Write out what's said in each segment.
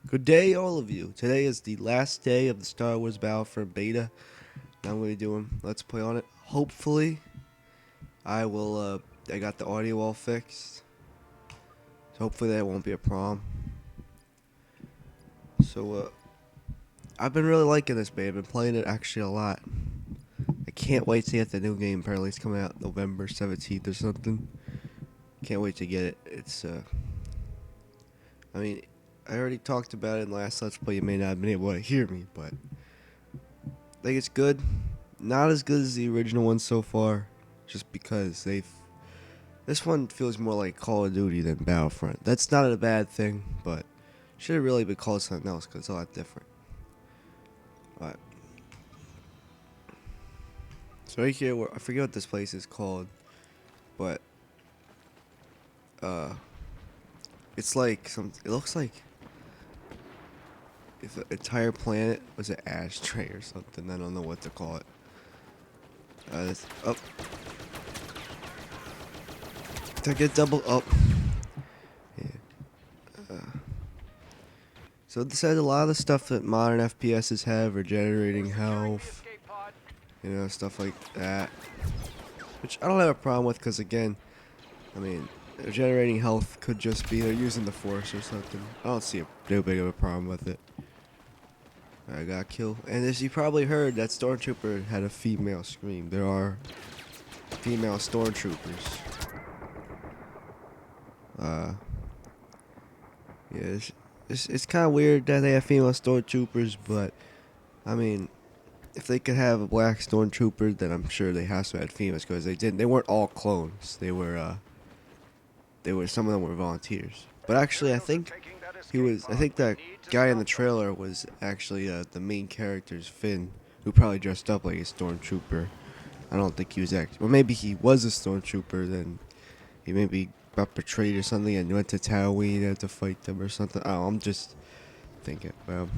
Good day, all of you. Today is the last day of the Star Wars Battlefront beta. Now I'm going to be doing Let's Play on it. Hopefully, I got the audio all fixed. So hopefully that won't be a problem. So, I've been really liking this beta. I've been playing it actually a lot. I can't wait to get the new game. Apparently it's coming out November 17th or something. Can't wait to get it. I mean, I already talked about it in the last Let's Play. You may not have been able to hear me, but I think it's good. Not as good as the original one so far, just because this one feels more like Call of Duty than Battlefront. That's not a bad thing, but should have really been called something else because it's a lot different. Alright. So right here, I forget what this place is called, but it's like it looks like if the entire planet was an ashtray or something. I don't know what to call it. Did I get double up? Yeah. So this has a lot of the stuff that modern FPSs have, regenerating health, stuff like that. Which I don't have a problem with, because again, I mean, regenerating health could just be they're using the Force or something. I don't see no big of a problem with it. I got killed. And as you probably heard, that stormtrooper had a female scream. There are female stormtroopers. Yeah, it's kind of weird that they have female stormtroopers, but I mean, if they could have a black stormtrooper, then I'm sure they have to have females, because they weren't all clones. They were some of them were volunteers. But actually, I think that guy in the trailer was actually the main character's Finn, who probably dressed up like a stormtrooper. I don't think he was well, maybe he was a stormtrooper, then he maybe got betrayed or something and went to Tatooine and had to fight them or something. Oh, I'm just thinking. Well,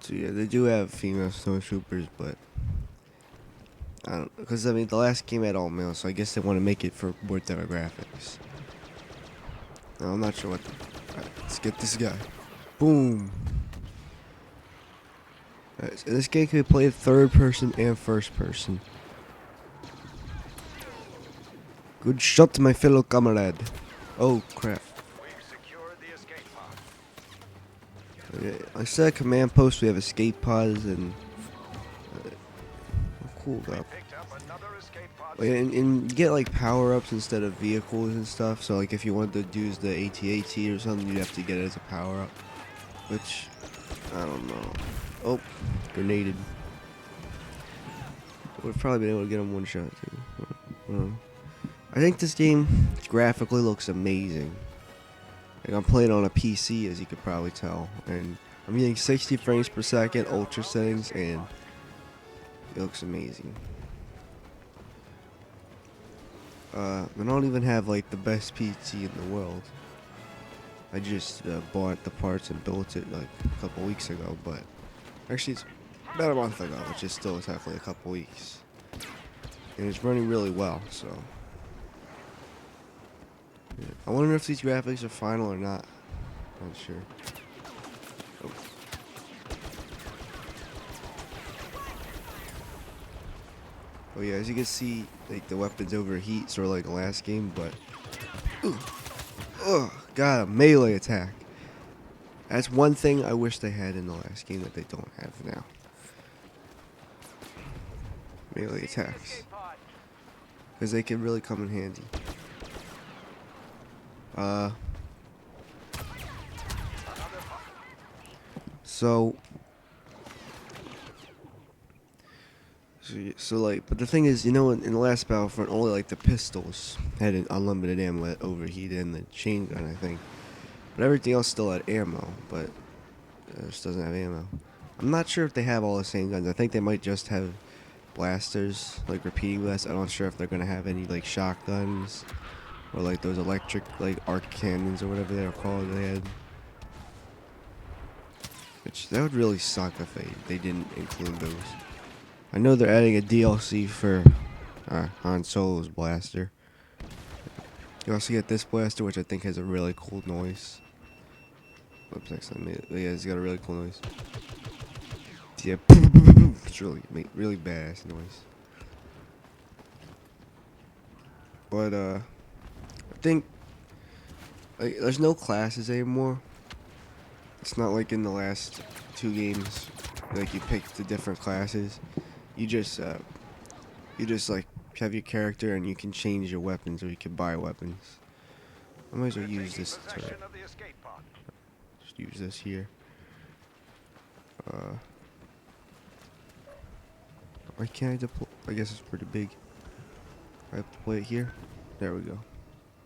so yeah, they do have female stormtroopers, but I don't, because I mean the last game had all male, so I guess they want to make it for more demographics. No, I'm not sure what. Alright, let's get this guy. Boom. Alright, so this game can be played third person and first person. Good shot, my fellow comrade. Oh crap. Okay, I said a command post. We have escape pods and cool though. And you get like power-ups instead of vehicles and stuff. So like if you wanted to use the AT-AT or something, you'd have to get it as a power-up. Which, I don't know. Oh, grenaded. Would probably been able to get him one shot too. I think this game graphically looks amazing. Like I'm playing on a PC, as you could probably tell, and I'm getting 60 frames per second, ultra settings, and it looks amazing. I don't even have like the best PC in the world. I just bought the parts and built it like a couple weeks ago, but actually it's about a month ago, which is still exactly a couple weeks. And it's running really well, so. Yeah. I wonder if these graphics are final or not. Not sure. Oh. Oh yeah, as you can see, like the weapons overheat, sort of like the last game, but got a melee attack. That's one thing I wish they had in the last game that they don't have now. Melee attacks, because they can really come in handy. So like, but the thing is, in the last Battlefront, only like the pistols had an unlimited ammo that overheated, and the chain gun, I think. But everything else still had ammo, but this doesn't have ammo. I'm not sure if they have all the same guns. I think they might just have blasters, like repeating blasts. I'm not sure if they're gonna have any like shotguns or like those electric like arc cannons or whatever they were called. They had, which that would really suck if they didn't include those. I know they're adding a DLC for Han Solo's blaster. You also get this blaster, which I think has a really cool noise. Whoops, actually, yeah, it's got a really cool noise. Yeah, it's really badass noise. But I think like there's no classes anymore. It's not like in the last 2 games, like you pick the different classes. You just like have your character and you can change your weapons or you can buy weapons. I might as well use this turret. Just use this here. Why can't I deploy? I guess it's pretty big. I deploy it here. There we go.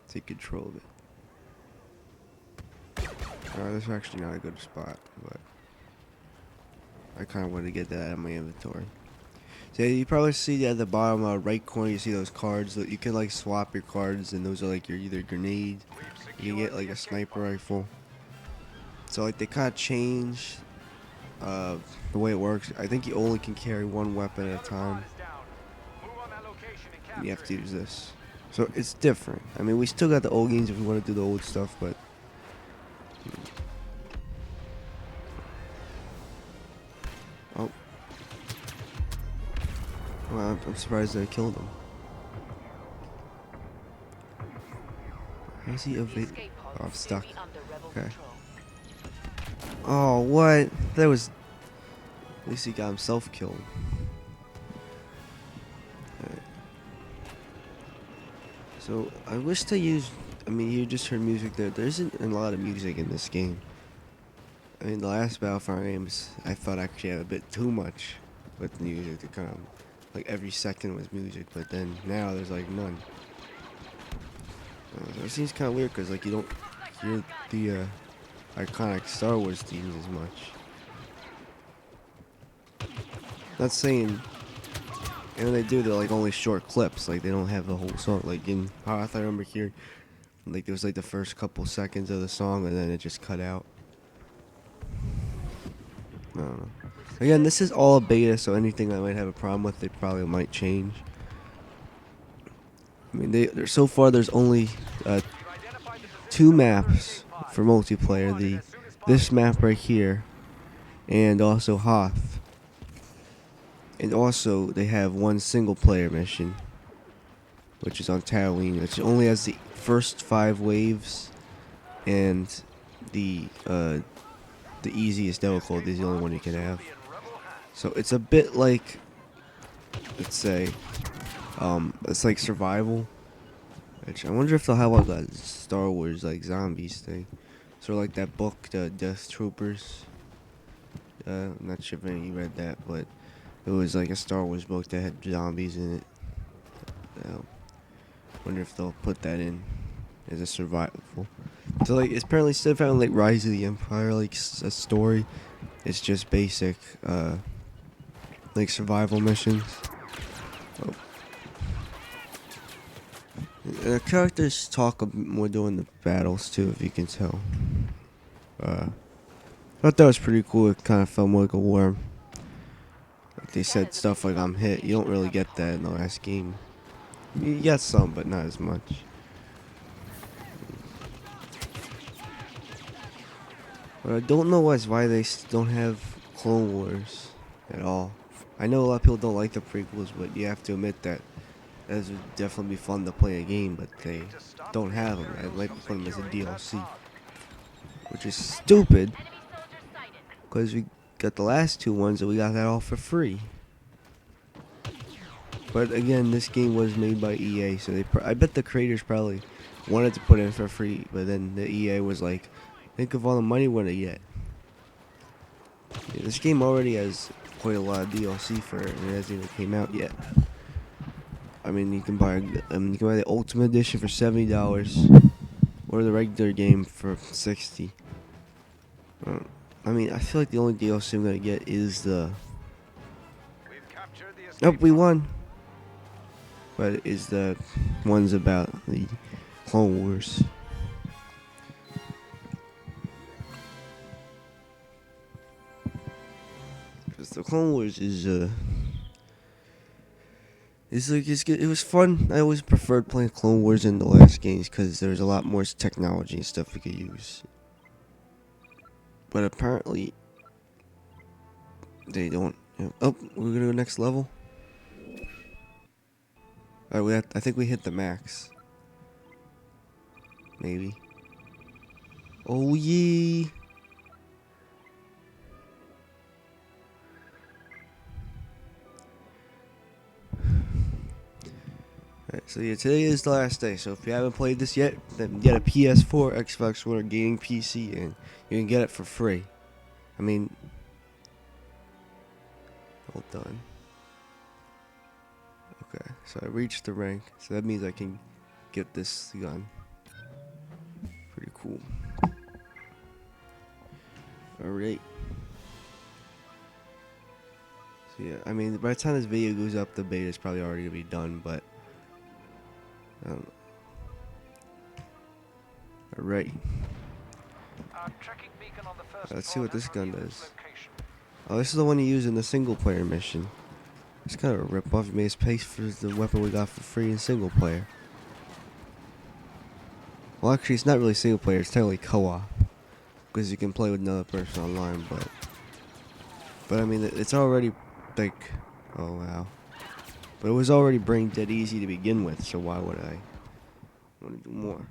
Take control of it. This is actually not a good spot, but I kind of want to get that out of my inventory. So yeah, you probably see at the bottom right corner, you see those cards that you can like swap your cards, and those are like your either grenades. You can get like a sniper rifle. So like they kind of change the way it works. I think you only can carry one weapon at a time. And you have to use this. So it's different. I mean, we still got the old games if we want to do the old stuff, but oh, well, I'm surprised I killed him. How is he evade? Oh, I'm stuck. Okay. Oh, what? That was. At least he got himself killed. Right. So I wish they used. I mean, you just heard music there. There isn't a lot of music in this game. I mean, the last Battlefront games, I thought actually had a bit too much with music to come. Like every second was music, but then now there's like none. So it seems kind of weird because like you don't hear the iconic Star Wars themes as much. Not saying, and when they do, they're like only short clips. Like they don't have the whole song. Like in Hoth, I remember hearing, like there was like the first couple seconds of the song, and then it just cut out. I don't know. Again, this is all a beta, so anything I might have a problem with, they probably might change. I mean, they're so far there's only 2 maps for multiplayer. This map right here, and also Hoth. And also they have 1 single player mission, which is on Tatooine, which only has the first 5 waves, and the easiest difficulty is the only one you can have. So it's a bit like, let's say, it's like survival. Which I wonder if they'll have like a Star Wars like zombies thing. Sort of like that book, the Death Troopers. I'm not sure if any of you read that, but it was like a Star Wars book that had zombies in it. Wonder if they'll put that in as a survival. So like, it's apparently instead of having like Rise of the Empire, like a story, it's just basic, like survival missions. Oh. The characters talk a bit more during the battles too, if you can tell. I thought that was pretty cool. It kind of felt more like a war. Like they said stuff like "I'm hit." You don't really get that in the last game. You get some, but not as much. But I don't know why they don't have Clone Wars at all. I know a lot of people don't like the prequels, but you have to admit that those would definitely be fun to play a game, but they don't have them. I'd like to put them as a DLC, which is stupid, because we got the last 2 ones and we got that all for free. But again, this game was made by EA, so I bet the creators probably wanted to put it in for free, but then the EA was like, think of all the money we're gonna get. Yeah, this game already has quite a lot of DLC for it, and it hasn't even came out yet. I mean, you can buy the Ultimate Edition for $70, or the regular game for $60. I mean, I feel like the only DLC I'm gonna get is the. Nope, we won. But it is the ones about the Clone Wars. Because the Clone Wars is It's like it's good. It was fun. I always preferred playing Clone Wars in the last games because there's a lot more technology and stuff we could use. But apparently, they don't. Oh, we're gonna go next level. Alright, I think we hit the max. Maybe. Oh yeah. Alright, so yeah, today is the last day. So if you haven't played this yet, then get a PS4, Xbox One, or gaming PC, and you can get it for free. I mean, all done. Okay, so I reached the rank, so that means I can get this gun. Pretty cool. Alright. So yeah, I mean, by the time this video goes up, the beta is probably already gonna be done, but alright. Let's see what this gun does. Oh, this is the one you use in the single player mission. It's kind of a rip-off. You made us pay for the weapon we got for free in single player. Well, actually, it's not really single player. It's technically co-op, because you can play with another person online. But I mean, it's already like, oh wow. But it was already brain dead easy to begin with. So why would I want to do more?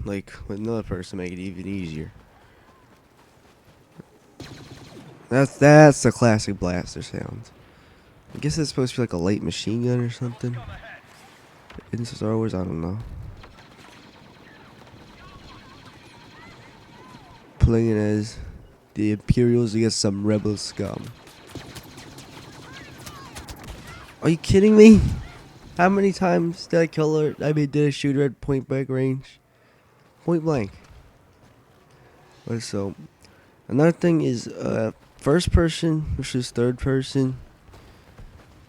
Like with another person, make it even easier. That's the classic blaster sound. I guess it's supposed to be like a light machine gun or something. In Star Wars, I don't know. Playing as the Imperials against some rebel scum. Are you kidding me? How many times did I kill her? I mean, did I shoot her at point blank range? Point blank. But so, another thing is, first person versus third person.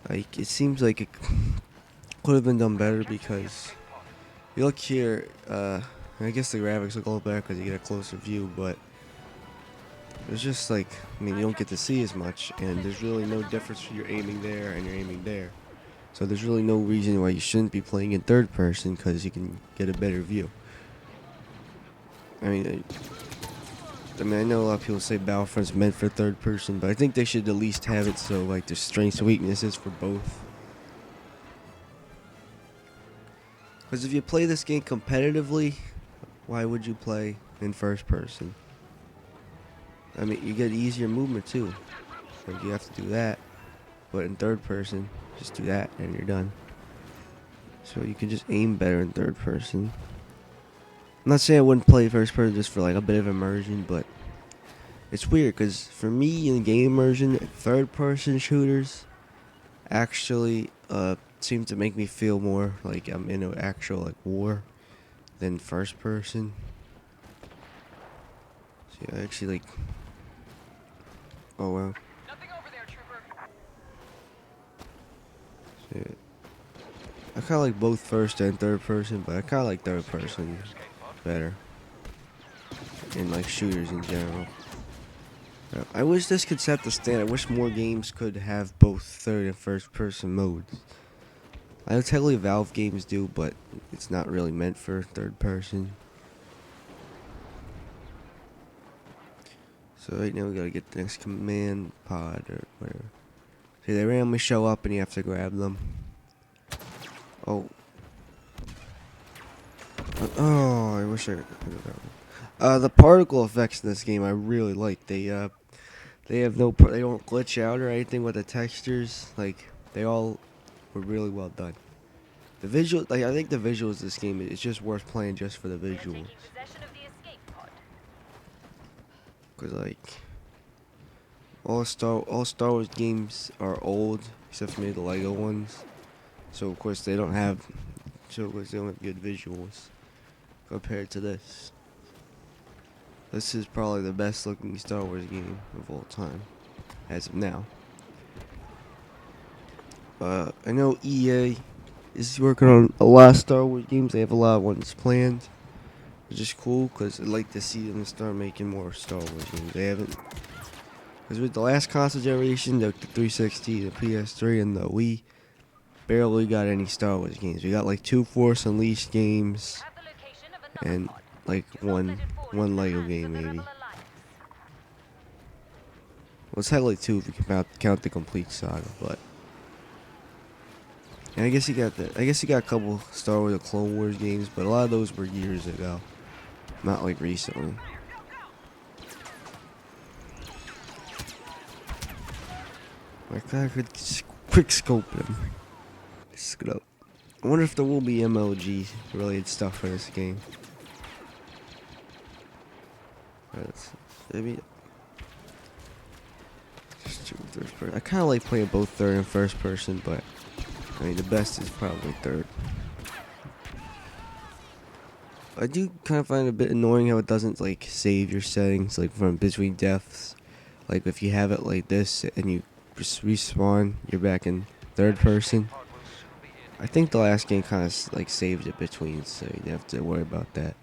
Like, it seems like it could have been done better because you look here. I guess the graphics look a little better because you get a closer view, but it's just like, I mean, you don't get to see as much, and there's really no difference if you're aiming there and you're aiming there. So there's really no reason why you shouldn't be playing in third person because you can get a better view. I mean, I know a lot of people say Battlefront's meant for third person, but I think they should at least have it so like there's strengths and weaknesses for both. Because if you play this game competitively, why would you play in first person? I mean, you get easier movement too. Like you have to do that, but in third person, just do that and you're done. So you can just aim better in third person. I'm not saying I wouldn't play first person just for like a bit of immersion, but it's weird because for me in game immersion, third person shooters actually seem to make me feel more like I'm in an actual like war than first person. See, I actually like. Oh wow. Nothing over there, trooper. See, I kind of like both first and third person, but I kind of like third person better. And like shooters in general. I wish this could set the standard. I wish more games could have both third and first person modes. I know technically Valve games do, but it's not really meant for third person. So right now we gotta get the next command pod or whatever. See, they randomly show up and you have to grab them. Oh. Oh, I wish I could have grabbed them. The particle effects in this game I really like. They have they don't glitch out or anything with the textures. Like they all were really well done. The visual, like I think the visuals of this game is just worth playing just for the visuals. Cause like all Star Wars games are old except for maybe the Lego ones. So of course they don't have good visuals compared to this. This is probably the best looking Star Wars game of all time, as of now. I know EA is working on a lot of Star Wars games. They have a lot of ones planned, which is cool because I'd like to see them start making more Star Wars games. They haven't Because with the last console generation, the 360, the PS3, and the Wii, barely got any Star Wars games. We got like 2 Force Unleashed games and like one Lego game maybe. Well, it's technically 2 if you count the complete saga, but and I guess you got a couple Star Wars or Clone Wars games, but a lot of those were years ago, not like recently. Like I could quick scope him. Scope. I wonder if there will be MLG related stuff for this game. Maybe. I kind of like playing both third and first person, but I mean the best is probably third. I do kind of find it a bit annoying how it doesn't like save your settings like from between deaths. Like if you have it like this and you just respawn, you're back in third person. I think the last game kind of like saved it between, so you don't have to worry about that.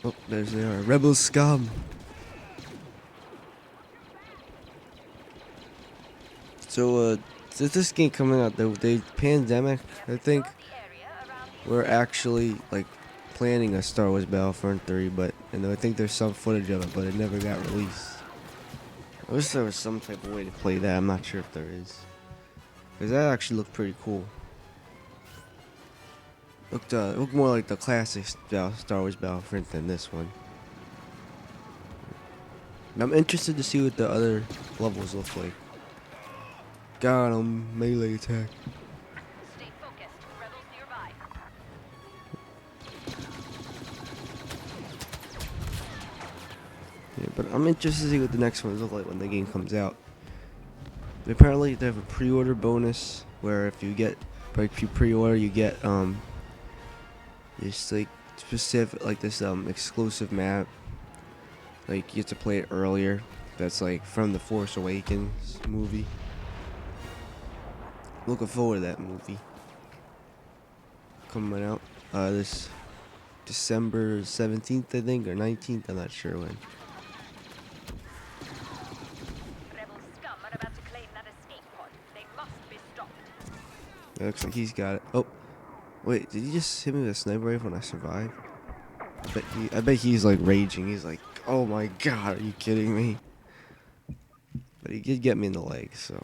Oh, there's they are. Rebel scum. So, since this game coming out, the pandemic, I think, we're actually like planning a Star Wars Battlefront 3, and I think there's some footage of it, but it never got released. I wish there was some type of way to play that. I'm not sure if there is, because that actually looked pretty cool. Looked more like the classic Star Wars Battlefront than this one. And I'm interested to see what the other levels look like. Got him, melee attack. Stay focused. Rebels nearby. Yeah, but I'm interested to see what the next ones look like when the game comes out. Apparently, they have a pre-order bonus where if you pre-order, you get this like specific like this exclusive map. Like you get to play it earlier. That's like from the Force Awakens movie. Looking forward to that movie coming out this December 17th, I think, or 19th. I'm not sure when. Rebel scum are about to claim that escape pod. They must be stopped. It looks like he's got it. Oh, wait, did he just hit me with a sniper rifle and I survived? I bet he's like raging. He's like, oh my god, are you kidding me? But he did get me in the leg, so.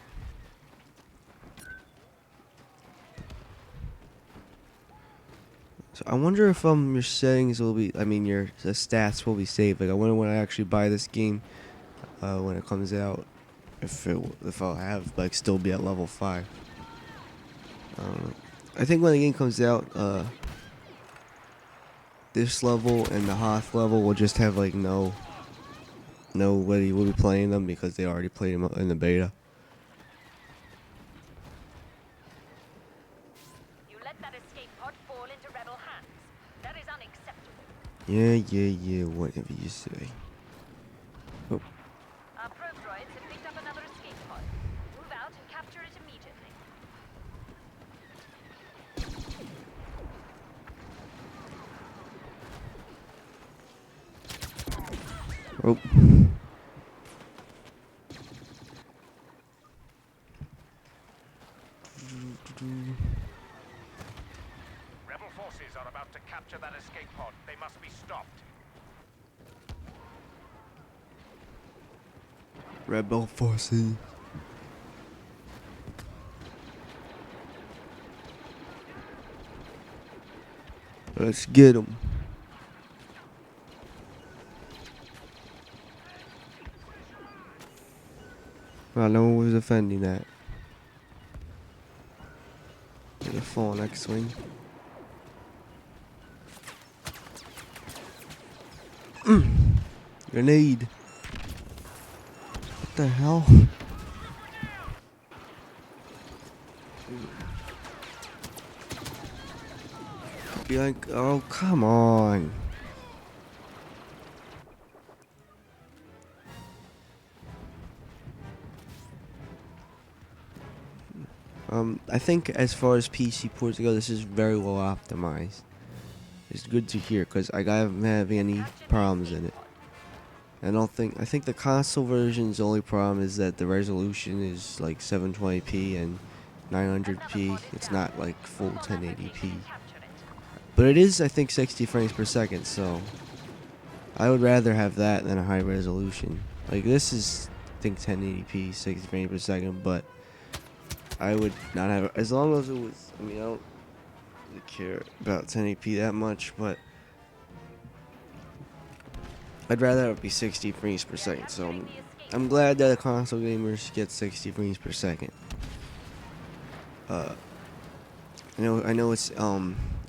So I wonder if your settings will be, your the stats will be saved. Like I wonder when I actually buy this game, when it comes out, if I'll have like still be at level 5. I think when the game comes out, this level and the Hoth level will just have like nobody will be playing them because they already played them in the beta. You let that escape pod fall into rebel hands. That is unacceptable. Yeah, whatever you say. Oh, Our probe droids have picked up another escape pod. Move out and capture it immediately. oh. Rebel forces are about to capture that escape pod. They must be stopped. Rebel forces. Let's get them. Well, no one was defending that. The fallen X-wing. Grenade. What the hell? Be like, oh come on. I think as far as PC ports go, this is very well optimized. It's good to hear because I haven't had any problems in it. I think the console version's only problem is that the resolution is like 720p and 900p. It's not like full 1080p. But it is, I think, 60 frames per second, so I would rather have that than a high resolution. Like, this is, I think, 1080p, 60 frames per second, but I would not have it. As long as it was, I mean, I don't really care about 1080p that much, but I'd rather it be 60 frames per second, so I'm glad that the console gamers get 60 frames per second. I know it's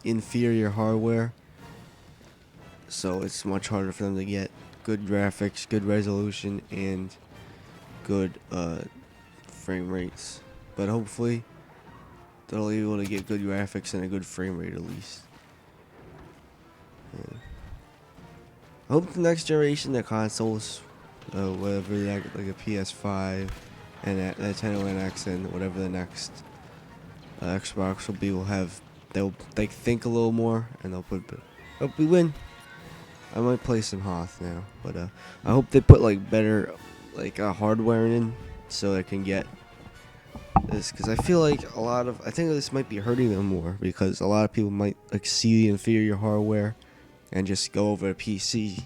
inferior hardware, so it's much harder for them to get good graphics, good resolution, and good frame rates. But hopefully, they'll be able to get good graphics and a good frame rate at least. Yeah. I hope the next generation of consoles, whatever like a PS5 and a Nintendo NX and whatever the next Xbox will be, they'll like think a little more and they'll hope we win. I might play some Hoth now, but I hope they put like better hardware in so they can get this, because I feel like I think this might be hurting them more because a lot of people might like see the inferior hardware and just go over to PC,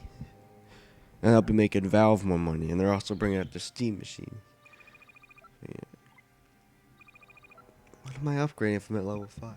and they'll be making Valve more money, and they're also bringing out the Steam machine. Yeah. What am I upgrading from at level 5?